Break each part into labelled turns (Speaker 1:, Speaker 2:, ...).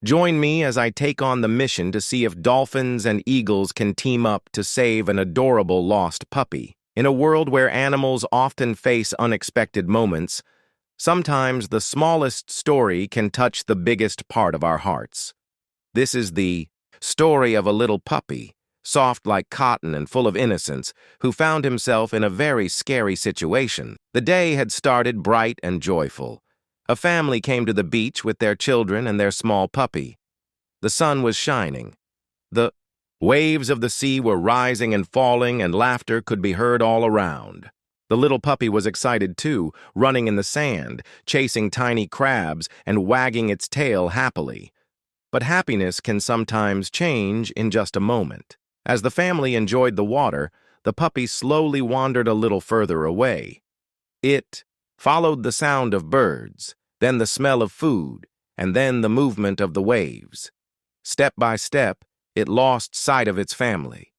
Speaker 1: Join me as I take on the mission to see if dolphins and eagles can team up to save an adorable lost puppy. In a world where animals often face unexpected moments, sometimes the smallest story can touch the biggest part of our hearts. This is the story of a little puppy, soft like cotton and full of innocence, who found himself in a very scary situation. The day had started bright and joyful. A family came to the beach with their children and their small puppy. The sun was shining. The waves of the sea were rising and falling, and laughter could be heard all around. The little puppy was excited too, running in the sand, chasing tiny crabs, and wagging its tail happily. But happiness can sometimes change in just a moment. As the family enjoyed the water, the puppy slowly wandered a little further away. It followed the sound of birds, then the smell of food, and then the movement of the waves. Step by step, it lost sight of its family.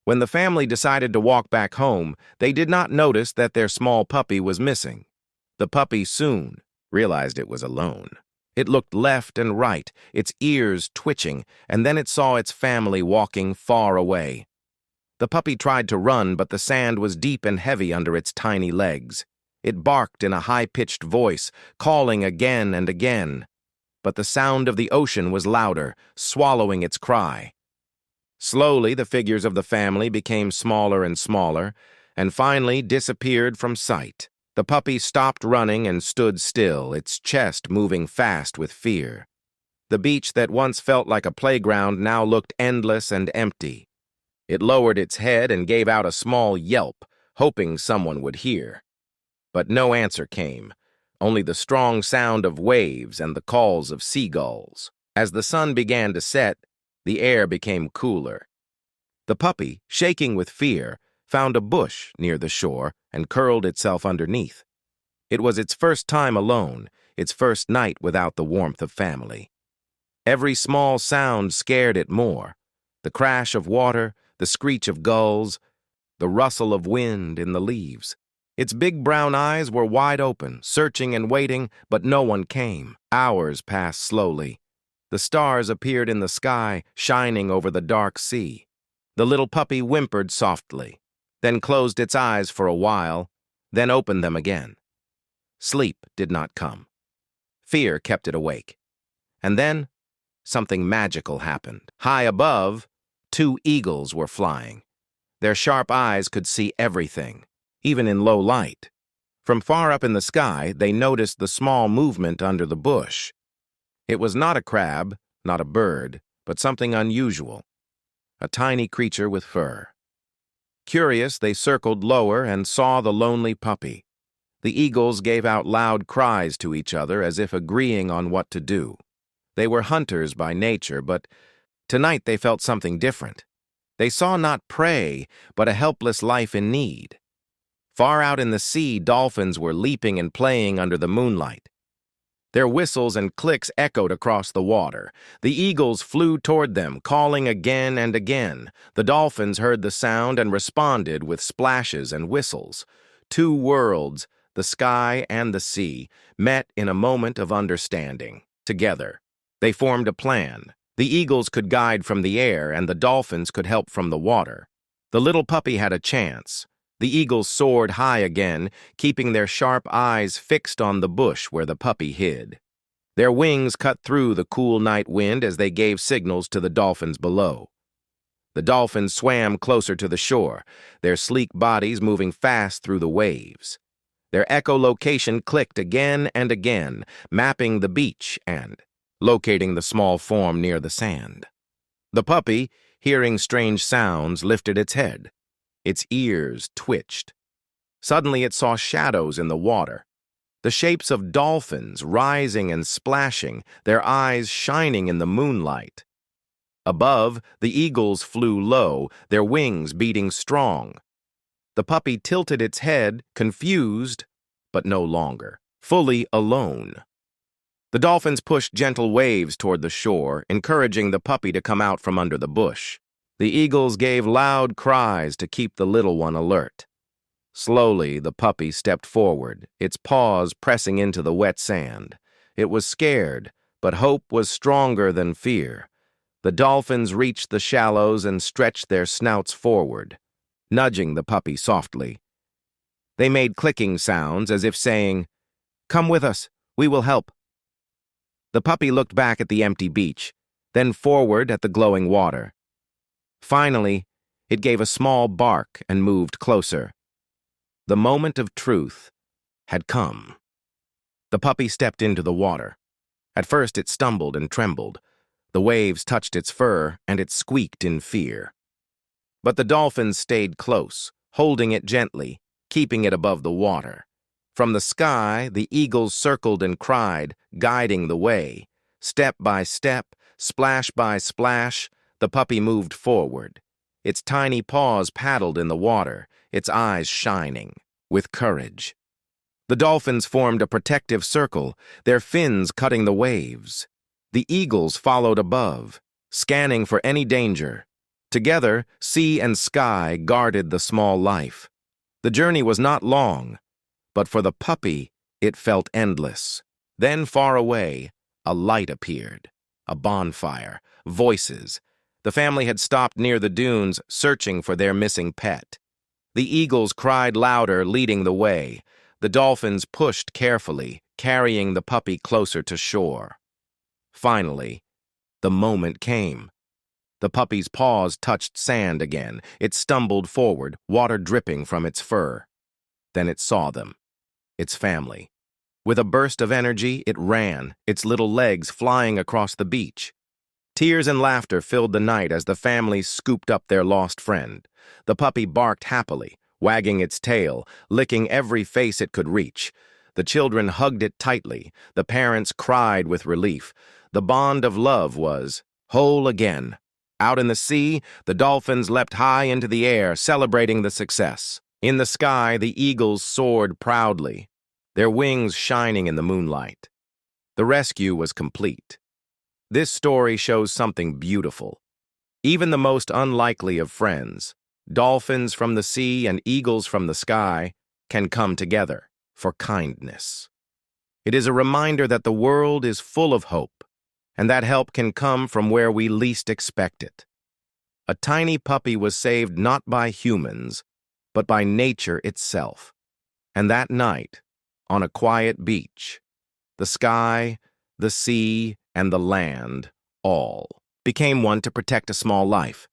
Speaker 1: When the family decided to walk back home, they did not notice that their small puppy was missing. The puppy soon realized it was alone. It looked left and right, its ears twitching, and then it saw its family walking far away. The puppy tried to run, but the sand was deep and heavy under its tiny legs. It barked in a high-pitched voice, calling again and again. But the sound of the ocean was louder, swallowing its cry. Slowly, the figures of the family became smaller and smaller, and finally disappeared from sight. The puppy stopped running and stood still, its chest moving fast with fear. The beach that once felt like a playground now looked endless and empty. It lowered its head and gave out a small yelp, hoping someone would hear. But no answer came, only the strong sound of waves and the calls of seagulls. As the sun began to set, the air became cooler. The puppy, shaking with fear, found a bush near the shore and curled itself underneath. It was its first time alone, its first night without the warmth of family. Every small sound scared it more: the crash of water, the screech of gulls, the rustle of wind in the leaves. Its big brown eyes were wide open, searching and waiting, but no one came. Hours passed slowly. The stars appeared in the sky, shining over the dark sea. The little puppy whimpered softly, then closed its eyes for a while, then opened them again. Sleep did not come. Fear kept it awake. And then, something magical happened. High above, two eagles were flying. Their sharp eyes could see everything, even in low light. From far up in the sky, they noticed the small movement under the bush. It was not a crab, not a bird, but something unusual. A tiny creature with fur. Curious, they circled lower and saw the lonely puppy. The eagles gave out loud cries to each other as if agreeing on what to do. They were hunters by nature, but tonight they felt something different. They saw not prey, but a helpless life in need. Far out in the sea, dolphins were leaping and playing under the moonlight. Their whistles and clicks echoed across the water. The eagles flew toward them, calling again and again. The dolphins heard the sound and responded with splashes and whistles. Two worlds, the sky and the sea, met in a moment of understanding. Together, they formed a plan. The eagles could guide from the air, and the dolphins could help from the water. The little puppy had a chance. The eagles soared high again, keeping their sharp eyes fixed on the bush where the puppy hid. Their wings cut through the cool night wind as they gave signals to the dolphins below. The dolphins swam closer to the shore, their sleek bodies moving fast through the waves. Their echolocation clicked again and again, mapping the beach and locating the small form near the sand. The puppy, hearing strange sounds, lifted its head. Its ears twitched. Suddenly it saw shadows in the water, the shapes of dolphins rising and splashing, their eyes shining in the moonlight. Above, the eagles flew low, their wings beating strong. The puppy tilted its head, confused, but no longer, fully alone. The dolphins pushed gentle waves toward the shore, encouraging the puppy to come out from under the bush. The eagles gave loud cries to keep the little one alert. Slowly, the puppy stepped forward, its paws pressing into the wet sand. It was scared, But hope was stronger than fear. The dolphins reached the shallows and stretched their snouts forward, nudging the puppy softly. They made clicking sounds as if saying, "Come with us, we will help." The puppy looked back at the empty beach, then forward at the glowing water. Finally, it gave a small bark and moved closer. The moment of truth had come. The puppy stepped into the water. At first it stumbled and trembled. The waves touched its fur, and it squeaked in fear. But the dolphins stayed close, holding it gently, keeping it above the water. From the sky, the eagles circled and cried, guiding the way. Step by step, splash by splash, the puppy moved forward. Its tiny paws paddled in the water, its eyes shining with courage. The dolphins formed a protective circle, their fins cutting the waves. The eagles followed above, scanning for any danger. Together, sea and sky guarded the small life. The journey was not long, but for the puppy, it felt endless. Then, far away, a light appeared. A bonfire, voices. The family had stopped near the dunes, searching for their missing pet. The eagles cried louder, leading the way. The dolphins pushed carefully, carrying the puppy closer to shore. Finally, the moment came. The puppy's paws touched sand again. It stumbled forward, water dripping from its fur. Then it saw them, its family. With a burst of energy, it ran, its little legs flying across the beach. Tears and laughter filled the night as the family scooped up their lost friend. The puppy barked happily, wagging its tail, licking every face it could reach. The children hugged it tightly. The parents cried with relief. The bond of love was whole again. Out in the sea, the dolphins leapt high into the air, celebrating the success. In the sky, the eagles soared proudly, their wings shining in the moonlight. The rescue was complete. This story shows something beautiful. Even the most unlikely of friends, dolphins from the sea and eagles from the sky, can come together for kindness. It is a reminder that the world is full of hope, and that help can come from where we least expect it. A tiny puppy was saved not by humans, but by nature itself. And that night, on a quiet beach, the sky, the sea, and the land, all became one to protect a small life.